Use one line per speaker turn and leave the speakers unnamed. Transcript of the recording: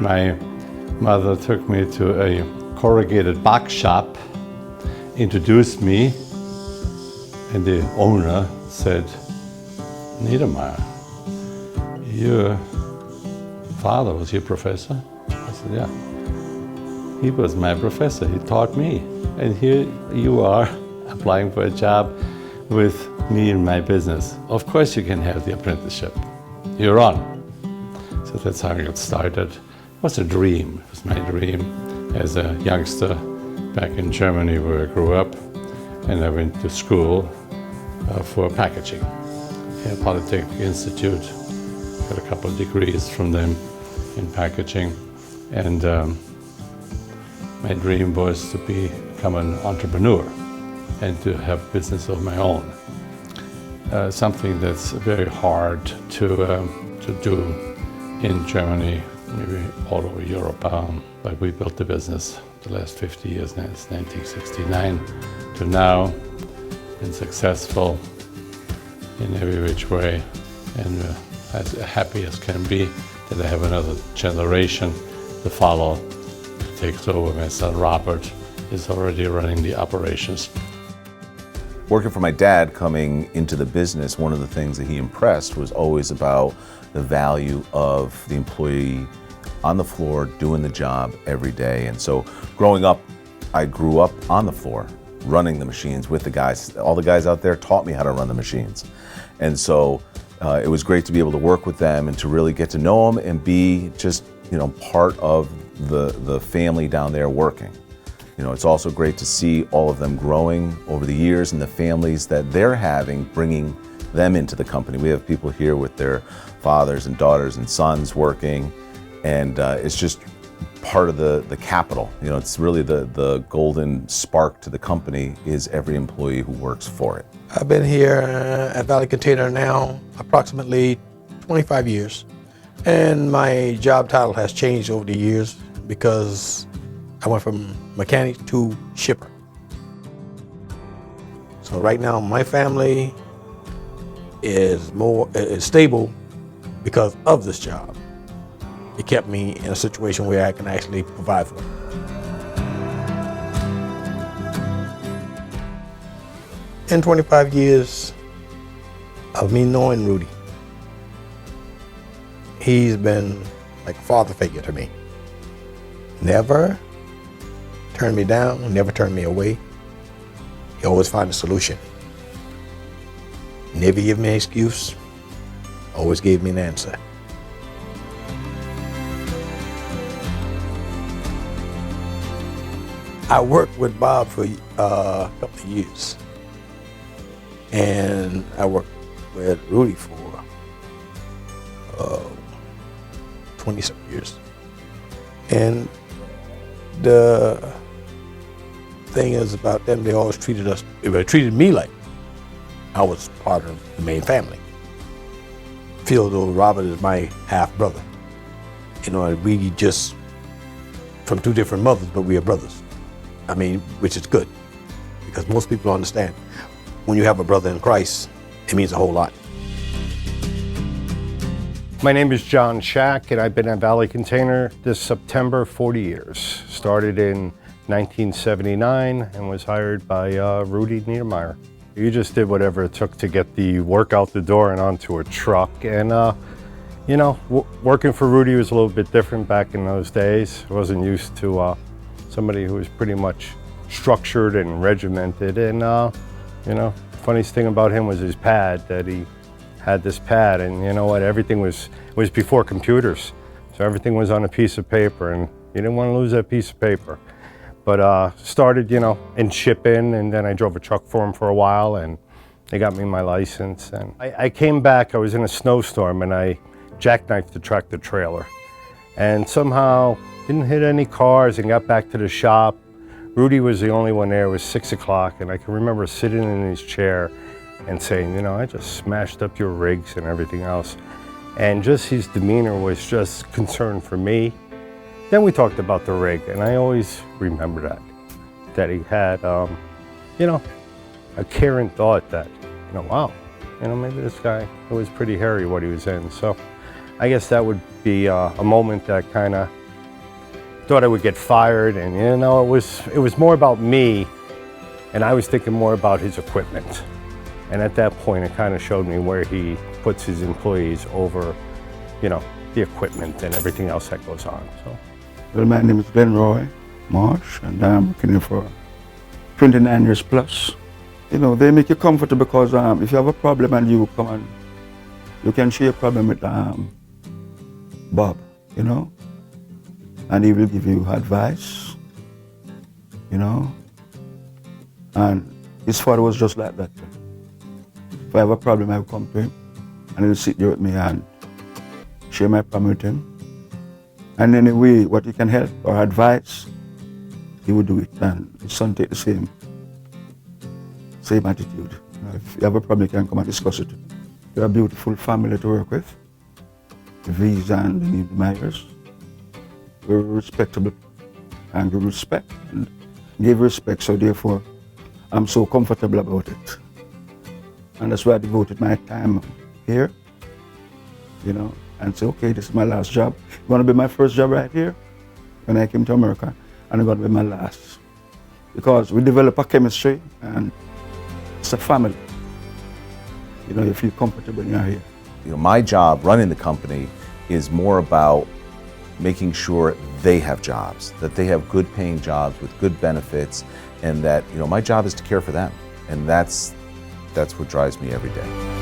My mother took me to a corrugated box shop, introduced me, and the owner said, "Niedermeyer, your father was your professor?" I said, "Yeah. He was my professor, he taught me. And here you are applying for a job with me in my business. Of course you can have the apprenticeship. You're on." So that's how I got started. It was a dream, it was my dream as a youngster back in Germany where I grew up. And I went to school for packaging at Polytechnic Institute. Got a couple of degrees from them in packaging. And my dream was to become an entrepreneur and to have business of my own. Something that's very hard to do in Germany, maybe all over Europe. But we built the business the last 50 years now, it's 1969 to now. Been successful in every which way, and as happy as can be that I have another generation to follow. Takes over. My son Robert is already running the operations.
Working for my dad coming into the business, one of the things that he impressed was always about the value of the employee on the floor doing the job every day. And so growing up, I grew up on the floor running the machines with the guys. All the guys out there taught me how to run the machines. And so it was great to be able to work with them and to really get to know them and be just, part of the family down there working. It's also great to see all of them growing over the years and the families that they're having, bringing them into the company. We have people here with their fathers and daughters and sons working, and it's just part of the capital. It's really the golden spark to the company is every employee who works for it.
I've been here at Valley Container now approximately 25 years. And my job title has changed over the years because I went from mechanic to shipper. So right now my family is stable because of this job. It kept me in a situation where I can actually provide for them. In 25 years of me knowing Rudy, he's been like a father figure to me. Never turned me down, never turned me away. He always found a solution. Never gave me an excuse, always gave me an answer. I worked with Bob for a couple of years. And I worked with Rudy for 20-some years. And the thing is about them, they always treated me like I was part of the main family. Feel though Robert is my half brother. We just from two different mothers, but we are brothers. Which is good, because most people don't understand. When you have a brother in Christ, it means a whole lot.
My name is John Shack, and I've been at Valley Container this September 40 years. Started in 1979 and was hired by Rudy Niedermeyer. You just did whatever it took to get the work out the door and onto a truck. And working for Rudy was a little bit different back in those days. I wasn't used to somebody who was pretty much structured and regimented. And funniest thing about him was his pad, that he had this pad, and everything was before computers. So everything was on a piece of paper, and you didn't want to lose that piece of paper. But started, in shipping, and then I drove a truck for him for a while, and they got me my license. And I came back, I was in a snowstorm, and I jackknifed the tractor trailer. And somehow didn't hit any cars and got back to the shop. Rudy was the only one there. It was 6 o'clock, and I can remember sitting in his chair and saying, I just smashed up your rigs and everything else. And just his demeanor was just concerned for me. Then we talked about the rig, and I always remember that he had, a caring thought that, wow, maybe this guy, it was pretty hairy what he was in. So I guess that would be a moment that kind of thought I would get fired, and you know, it was more about me, and I was thinking more about his equipment. And at that point, it kind of showed me where he puts his employees over, you know, the equipment and everything else that goes on. So.
Well, my name is Glenn Roy Marsh, and I'm working here for 29 years plus. You know, they make you comfortable because if you have a problem and you come and you can share a problem with Bob, you know, and he will give you advice, you know, and his father was just like that. If I have a problem, I will come to him, and he'll sit there with me and share my problem with him. And in any way, what he can help or advise, he would do it. And his son take the same attitude. You know, if you have a problem, you can come and discuss it. You're a beautiful family to work with. V's and the Myers. We're respectable and we respect and give respect, so therefore I'm so comfortable about it. And that's why I devoted my time here, you know, and say, okay, this is my last job. It's gonna be my first job right here when I came to America, and it's gonna be my last. Because we develop a chemistry and it's a family. You know, you feel comfortable when you're here.
You know, my job running the company is more about making sure they have jobs, that they have good paying jobs with good benefits, and that, you know, my job is to care for them. And that's what drives me every day.